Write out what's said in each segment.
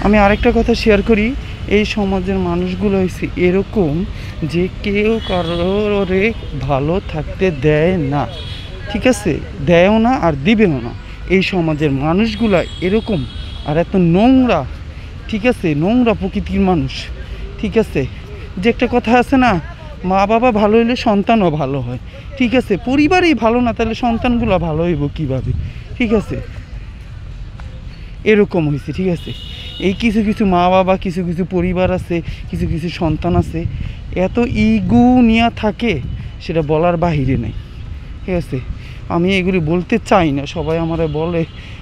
আমি আরেকটা কথা শেয়ার করি, এই সমাজের মানুষগুলো হচ্ছে এরকম যে কেউ কারোরে ভালো থাকতে দেয় না, ঠিক আছে, দেয়ও না আর দিবেও না। এই সমাজের মানুষগুলা এরকম আর এত নোংরা, ঠিক আছে, নোংরা প্রকৃতির মানুষ, ঠিক আছে। যে একটা কথা আছে না, মা বাবা ভালো হইলে সন্তানও ভালো হয়, ঠিক আছে। পরিবারই ভালো না তাহলে সন্তানগুলো ভালো হইব কীভাবে, ঠিক আছে। এরকম হয়েছে, ঠিক আছে। এই কিছু কিছু মা বাবা, কিছু কিছু পরিবার আছে, কিছু কিছু সন্তান আছে, এত ইগো নিয়ে থাকে সেটা বলার বাহিরে নেই, ঠিক আছে। আমি এগুলি বলতে চাই না, সবাই আমারে বলে,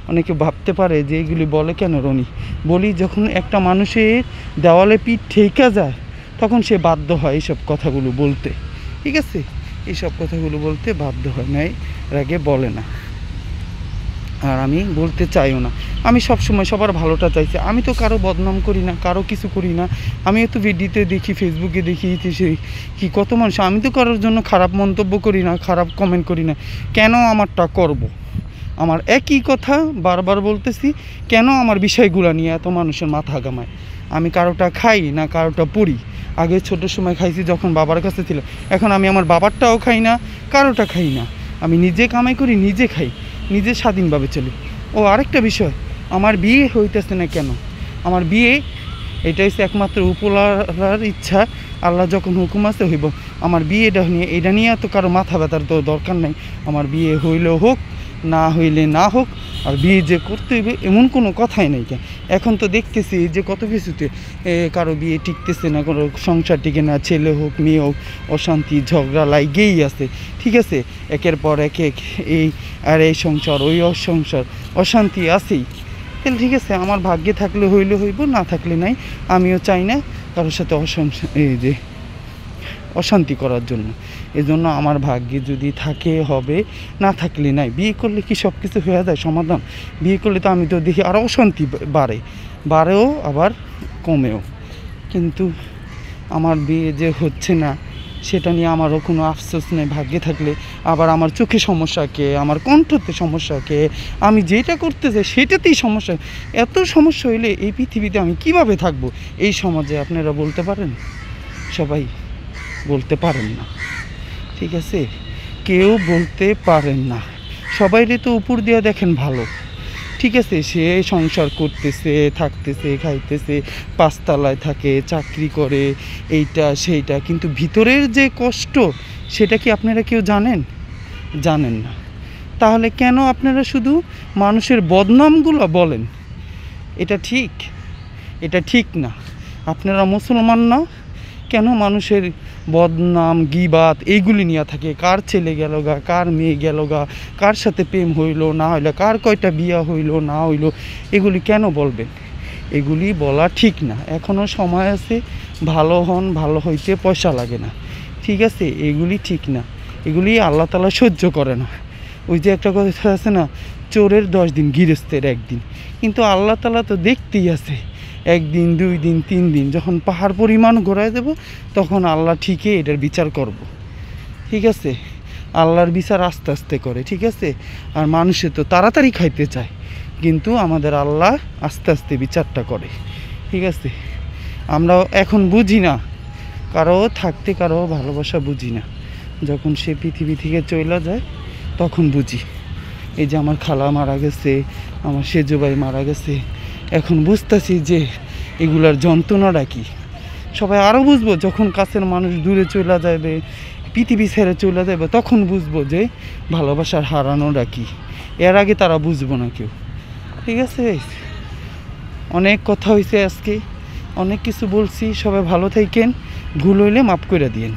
অনেকে ভাবতে পারে যে এগুলি বলে কেন রনি। বলি যখন একটা মানুষের দেওয়ালে পিঠ ঠেকা যায় তখন সে বাধ্য হয় এইসব কথাগুলো বলতে, ঠিক আছে। এইসব কথাগুলো বলতে বাধ্য হয়, নাই এর আগে বলে না। আর আমি বলতে চাইও না, আমি সবসময় সবার ভালোটা চাইছি। আমি তো কারো বদনাম করি না, কারো কিছু করি না। আমি তো ভিডিওতে দেখি, ফেসবুকে দেখি সেই কি কত মানুষ, আমি তো কারোর জন্য খারাপ মন্তব্য করি না, খারাপ কমেন্ট করি না। কেন আমারটা করব? আমার একই কথা বারবার বলতেছি, কেন আমার বিষয়গুলো নিয়ে এত মানুষের মাথা ঘামায়? আমি কারোটা খাই না কারোটা পড়ি। আগে ছোটোর সময় খাইছি যখন বাবার কাছে ছিল, এখন আমি আমার বাবারটাও খাই না, কারোটা খাই না। আমি নিজে কামাই করি, নিজে খাই, নিজে স্বাধীনভাবে চলি। ও আরেকটা বিষয়, আমার বিয়ে হইতেছে না কেন? আমার বিয়ে এটা হচ্ছে একমাত্র উপরওয়ালার ইচ্ছা, আল্লাহ যখন হুকুম আছে হইব। আমার বিয়েটা নিয়ে, এটা নিয়ে তো কারো মাথা ব্যথার তো দরকার নাই। আমার বিয়ে হইলেও হোক, না হইলে না হোক, আর বিয়ে যে করতে হইবে এমন কোনো কথাই নেই। কেন এখন তো দেখতেছি যে কত কিছুতে কারো বিয়ে টিকতেছে না, কোনো সংসার টিকে না, ছেলে হোক মেয়ে হোক, অশান্তি ঝগড়া লাগেই আছে, ঠিক আছে। একের পর এক এই আর এই সংসার, ওই সংসার, অশান্তি আছেই। তাহলে ঠিক আছে, আমার ভাগ্যে থাকলে হইলে হইব, না থাকলে নাই। আমিও চাই না কারোর সাথে অশান্তি করার জন্য। এজন্য আমার ভাগ্যে যদি থাকে হবে, না থাকলে নাই। বিয়ে করলে কি সব কিছু হয়ে যায় সমাধান? বিয়ে করলে তো আমি তো দেখি আরও অশান্তি বাড়েও আবার কমেও। কিন্তু আমার বিয়ে যে হচ্ছে না সেটা নিয়ে আমারও কোনো আফসোস নেই। ভাগ্যে থাকলে আবার আমার চোখে সমস্যা কে, আমার কণ্ঠতে সমস্যা কে, আমি যেটা করতে চাই সেটাতেই সমস্যা। এত সমস্যা হইলে এই পৃথিবীতে আমি কিভাবে থাকবো? এই সমাজে আপনারা বলতে পারেন? সবাই বলতে পারেন না, ঠিক আছে। কেউ বলতে পারেন না। সবাইরে তো উপর দিয়ে দেখেন ভালো, ঠিক আছে। সে সংসার করতেছে, থাকতেছে, খাইতেছে, পাঁচতলায় থাকে, চাকরি করে, এইটা সেইটা, কিন্তু ভিতরের যে কষ্ট সেটা কি আপনারা কেউ জানেন? জানেন না। তাহলে কেন আপনারা শুধু মানুষের বদনামগুলো বলেন? এটা ঠিক? এটা ঠিক না। আপনারা মুসলমান না, কেন মানুষের বদনাম গীবাত এইগুলি নিয়ে থাকে? কার ছেলে গেল গা, কার মেয়ে গেল গা, কার সাথে প্রেম হইলো না হইলো, কার কয়টা বিয়া হইলো না হইলো, এগুলি কেন বলবেন? এগুলি বলা ঠিক না। এখনও সময় আছে, ভালো হন, ভালো হইতে পয়সা লাগে না, ঠিক আছে। এগুলি ঠিক না, এগুলি আল্লাহ তাআলা সহ্য করে না। ওই যে একটা কথা আছে না, চোরের 10 দিন গৃহস্থের 1 দিন। কিন্তু আল্লাহ তাআলা তো দেখতেই আছে, 1 দিন 2 দিন 3 দিন, যখন পাহাড় পরিমাণ ঘোরায় দেব তখন আল্লাহ ঠিকই এটার বিচার করব, ঠিক আছে। আল্লাহর বিচার আস্তে আস্তে করে, ঠিক আছে। আর মানুষে তো তাড়াতাড়ি খাইতে চায়, কিন্তু আমাদের আল্লাহ আস্তে আস্তে বিচারটা করে, ঠিক আছে। আমরা এখন বুঝি না, কারো থাকতে কারো ভালোবাসা বুঝি না। যখন সে পৃথিবী থেকে চলে যায় তখন বুঝি। এই যে আমার খালা মারা গেছে, আমার সেজো ভাই মারা গেছে, এখন বুঝতেছি যে এগুলার যন্ত্রণাটা কী। সবাই আরও বুঝবো যখন কাছের মানুষ দূরে চলে যাবে, পৃথিবী ছেড়ে চলে যাবে, তখন বুঝবো যে ভালোবাসার হারানোটা কী। এর আগে তারা বুঝবো না কেউ, ঠিক আছে। অনেক কথা হয়েছে আজকে, অনেক কিছু বলছি। সবাই ভালো থাকেন, ভুল হইলে মাফ করে দিয়েন।